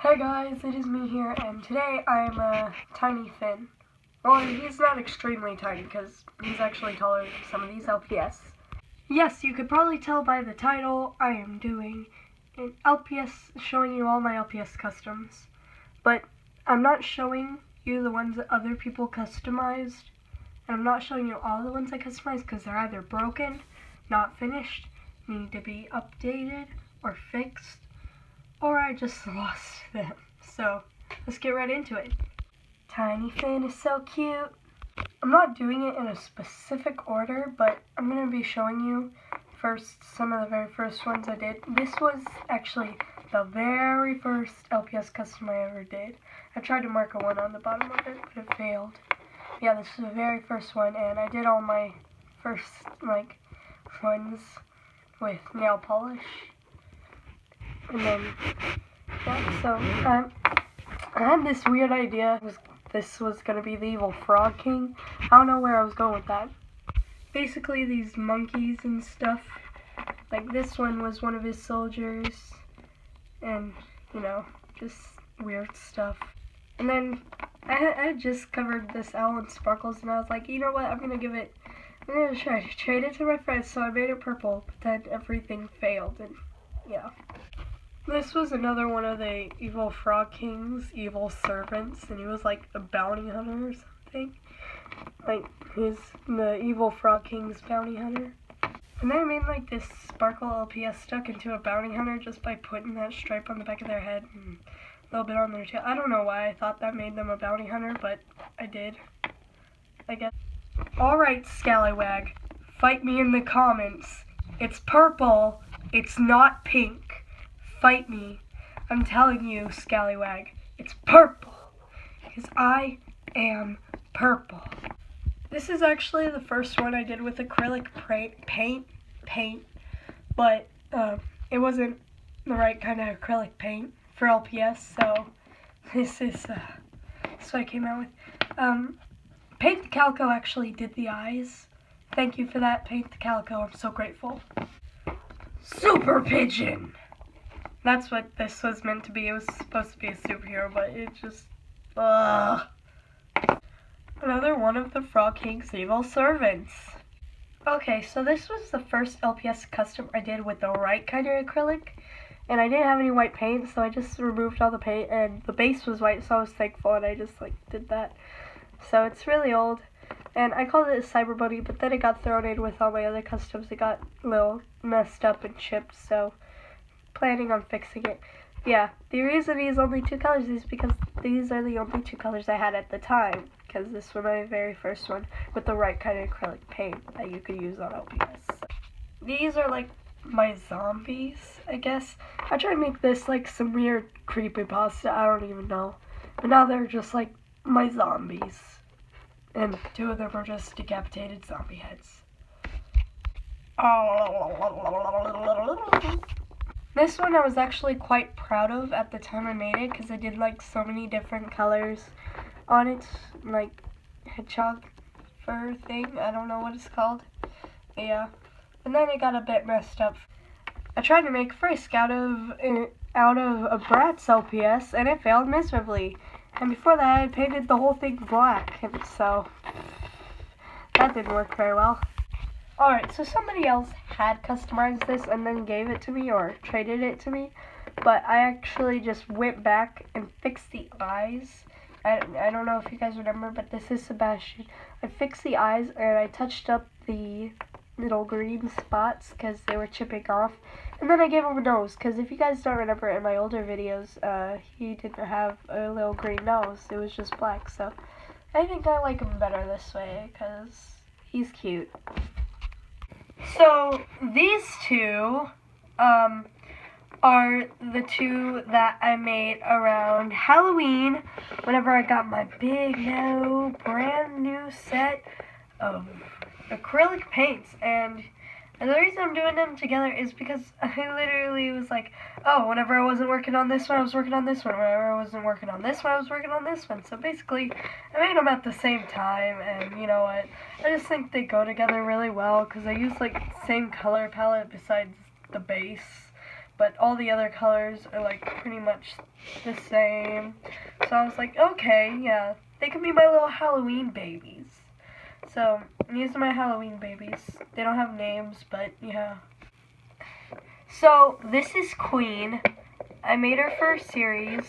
Hey guys, it is me here, and today I am a tiny Finn. Well, he's not extremely tiny, because he's actually taller than some of these LPS. Yes, you could probably tell by the title, I am doing an LPS, showing you all my LPS customs. But I'm not showing you the ones that other people customized, and I'm not showing you all the ones I customized, because they're either broken, not finished, need to be updated, or fixed, or I just lost them. So let's get right into it. Tiny Finn is so cute. I'm not doing it in a specific order, but I'm going to be showing you first some of the very first ones I did. This was actually the very first LPS custom I ever did. I tried to mark a 1 on the bottom of it, but it failed. Yeah, this is the very first one, and I did all my first ones with nail polish. And then, yeah, so I had this weird idea. This was going to be the evil Frog King. I don't know where I was going with that. Basically, these monkeys and stuff. Like, this one was one of his soldiers. And, you know, just weird stuff. And then, I had just covered this owl in sparkles, and I was like, you know what, I'm going to try to trade it to my friends, so I made it purple. But then everything failed, and yeah. This was another one of the evil Frog King's evil servants, and he was like a bounty hunter or something. Like, the evil Frog King's bounty hunter. And then I made like this sparkle LPS stuck into a bounty hunter just by putting that stripe on the back of their head and a little bit on their tail. I don't know why I thought that made them a bounty hunter, but I did, I guess. Alright, Scallywag, fight me in the comments. It's purple, it's not pink. Fight me. I'm telling you, Scallywag, it's purple, because I am purple. This is actually the first one I did with acrylic paint, but it wasn't the right kind of acrylic paint for LPS, so this is what I came out with. Paint the Calico actually did the eyes. Thank you for that, Paint the Calico. I'm so grateful. Super Pigeon! That's what this was meant to be. It was supposed to be a superhero, but it just, Another one of the Frog King's evil servants. Okay, so this was the first LPS custom I did with the right kind of acrylic, and I didn't have any white paint, so I just removed all the paint, and the base was white, so I was thankful, and I just, did that. So it's really old, and I called it a Cyber Bunny, but then it got thrown in with all my other customs. It got a little messed up and chipped, so planning on fixing it. Yeah, the reason he's only 2 colors is because these are the only 2 colors I had at the time, because this was my very first one with the right kind of acrylic paint that you could use on LPS. These are like my zombies, I guess. I tried to make this like some weird creepypasta, I don't even know. But now they're just like my zombies. And 2 of them are just decapitated zombie heads. This one I was actually quite proud of at the time I made it, because I did like so many different colors on it, like hedgehog fur thing, I don't know what it's called. Yeah, and then it got a bit messed up. I tried to make Frisk out of a Bratz LPS, and it failed miserably. And before that I painted the whole thing black, and so that didn't work very well. Alright, so somebody else had customized this and then gave it to me or traded it to me, but I actually just went back and fixed the eyes. I don't know if you guys remember, but this is Sebastian. I fixed the eyes and I touched up the little green spots because they were chipping off. And then I gave him a nose, because if you guys don't remember in my older videos, he didn't have a little green nose. It was just black, so I think I like him better this way because he's cute. So these 2 are the 2 that I made around Halloween whenever I got my big brand new set of acrylic paints. And the reason I'm doing them together is because I literally was like, oh, whenever I wasn't working on this one, I was working on this one. Whenever I wasn't working on this one, I was working on this one. So basically, I made them at the same time, and you know what? I just think they go together really well, because I use like the same color palette besides the base. but all the other colors are like pretty much the same. So I was like, okay, yeah, they can be my little Halloween babies. So these are my Halloween babies. They don't have names, but yeah. So this is Queen. I made her for a series.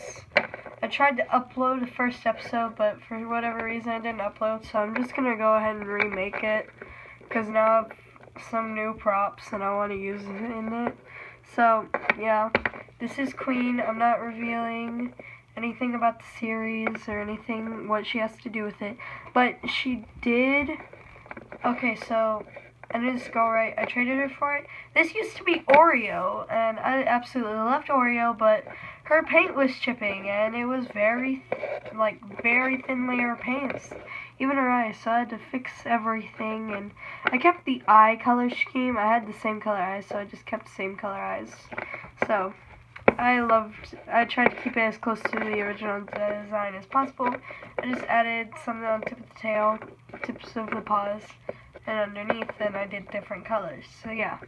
I tried to upload the first episode, but for whatever reason I didn't upload, so I'm just gonna go ahead and remake it, because now I have some new props and I want to use it in it. So, yeah, this is Queen. I'm not revealing anything about the series or anything, what she has to do with it, but she did. Okay, so I didn't go right. I traded her for it. This used to be Oreo, and I absolutely loved Oreo, but her paint was chipping, and it was very thin layer paints. Even her eyes, so I had to fix everything, and I kept the eye color scheme. I had the same color eyes, so I just kept the same color eyes. So, I tried to keep it as close to the original design as possible. I just added something on the tip of the tail, tips of the paws, and underneath, then I did different colors. So yeah.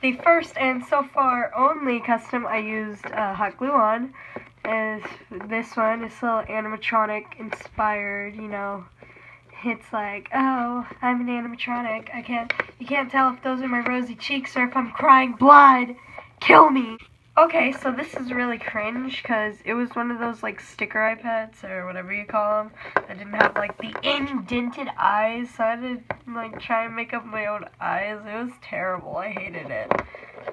The first and so far only custom I used hot glue on is this one. It's a little animatronic inspired, you know. It's like, oh, I'm an animatronic. You can't tell if those are my rosy cheeks or if I'm crying blood. Kill me. Okay, so this is really cringe because it was one of those like sticker iPads or whatever you call them. I didn't have like the indented eyes, so I had to like try and make up my own eyes. It was terrible. I hated it.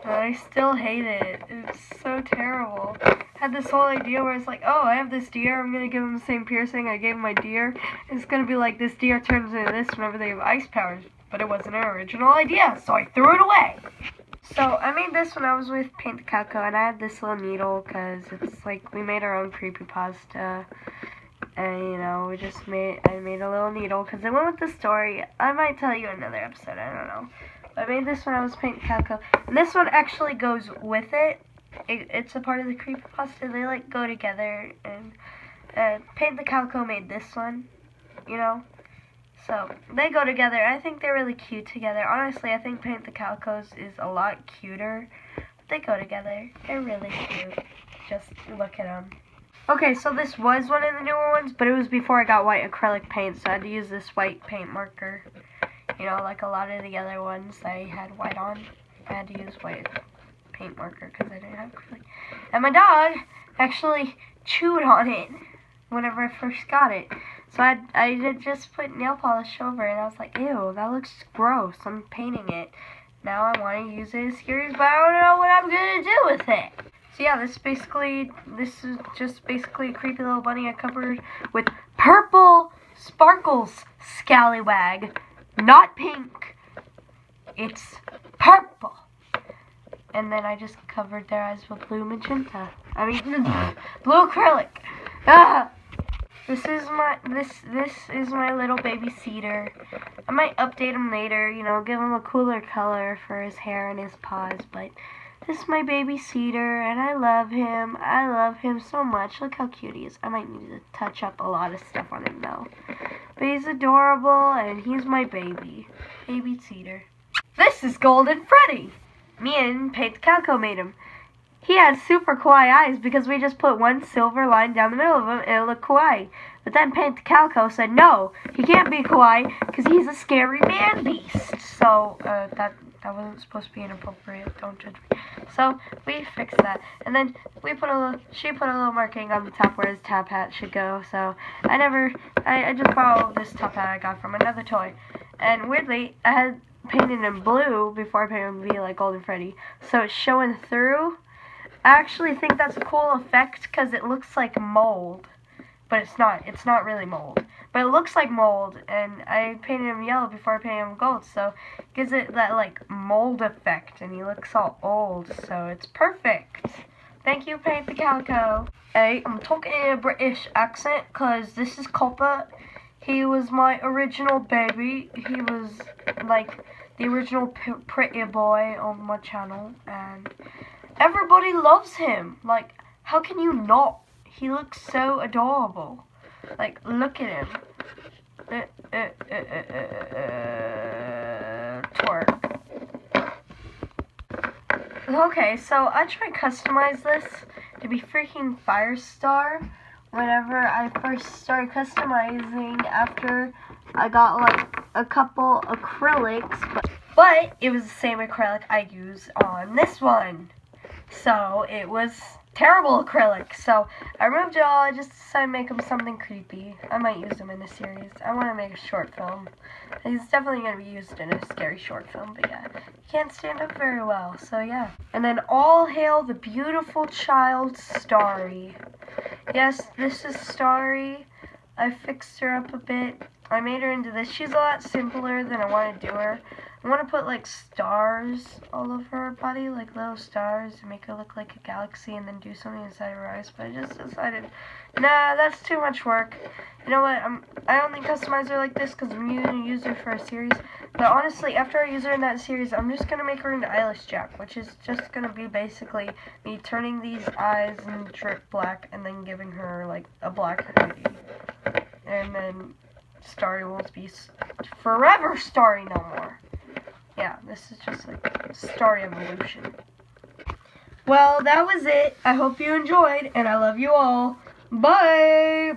And I still hate it. It's so terrible. I had this whole idea where it's like, oh, I have this deer. I'm going to give him the same piercing I gave my deer. It's going to be like this deer turns into this whenever they have ice powers. But it wasn't an original idea, so I threw it away. So, I made this when I was with Paint the Calico, and I had this little needle, because it's like, we made our own creepypasta, and, you know, I made a little needle, because it went with the story. I might tell you another episode, I don't know. But I made this when I was Paint the Calico, and this one actually goes with it. It's a part of the creepypasta, they, like, go together, and Paint the Calico made this one, you know. So, they go together. I think they're really cute together. Honestly, I think Paint the Calicos is a lot cuter. They go together. They're really cute. Just look at them. Okay, so this was one of the newer ones, but it was before I got white acrylic paint, so I had to use this white paint marker. You know, like a lot of the other ones I had white on. I had to use white paint marker because I didn't have acrylic. And my dog actually chewed on it whenever I first got it. So I did just put nail polish over it, and I was like, ew, that looks gross. I'm painting it. Now I want to use it as series, but I don't know what I'm going to do with it. So yeah, this is just basically a creepy little bunny I covered with purple sparkles, scallywag. Not pink. It's purple. And then I just covered their eyes with blue magenta. I mean, blue acrylic. Ah! This is my little baby cedar. I might update him later, you know, give him a cooler color for his hair and his paws, but this is my baby cedar, and I love him. I love him so much. Look how cute he is. I might need to touch up a lot of stuff on him, though. But he's adorable, and he's my baby. Baby cedar. This is Golden Freddy. Me and Paint the Calico made him. He had super kawaii eyes because we just put one silver line down the middle of him and it looked kawaii. But then Paint the Calico said, no, he can't be kawaii because he's a scary man beast. So, that wasn't supposed to be inappropriate. Don't judge me. So, we fixed that. And then she put a little marking on the top where his top hat should go. So, I just borrowed this top hat I got from another toy. And weirdly, I had painted in blue before I painted him to be like Golden Freddy. So, it's showing through. I actually think that's a cool effect because it looks like mold, but it's not. It's not really mold, but it looks like mold, and I painted him yellow before I painted him gold, so it gives it that, like, mold effect, and he looks all old, so it's perfect. Thank you, Paint the Calico. Hey, I'm talking in a British accent because this is Copper. He was my original baby. He was, like, the original pretty boy on my channel, and everybody loves him. Like, how can you not? He looks so adorable. Like, look at him. Twerk. Okay, so I tried to customize this to be freaking Firestar whenever I first started customizing after I got like a couple acrylics, but it was the same acrylic I use on this one. So it was terrible acrylic. So I removed it all. I just decided to make him something creepy. I might use him in a series. I want to make a short film. He's definitely going to be used in a scary short film. But yeah, he can't stand up very well. So yeah. And then all hail the beautiful child Starry. Yes, this is Starry. I fixed her up a bit. I made her into this. She's a lot simpler than I want to do her. I want to put like stars all over her body, like little stars, and make her look like a galaxy, and then do something inside her eyes. But I just decided, nah, that's too much work. You know what? I only customize her like this because I'm going to use her for a series. But honestly, after I use her in that series, I'm just going to make her into Eyeless Jack, which is just going to be basically me turning these eyes and drip black, and then giving her like a black hoodie, and then Starry will be forever Starry no more. Yeah, this is just like Starry evolution. Well, that was it. I hope you enjoyed, and I love you all. Bye!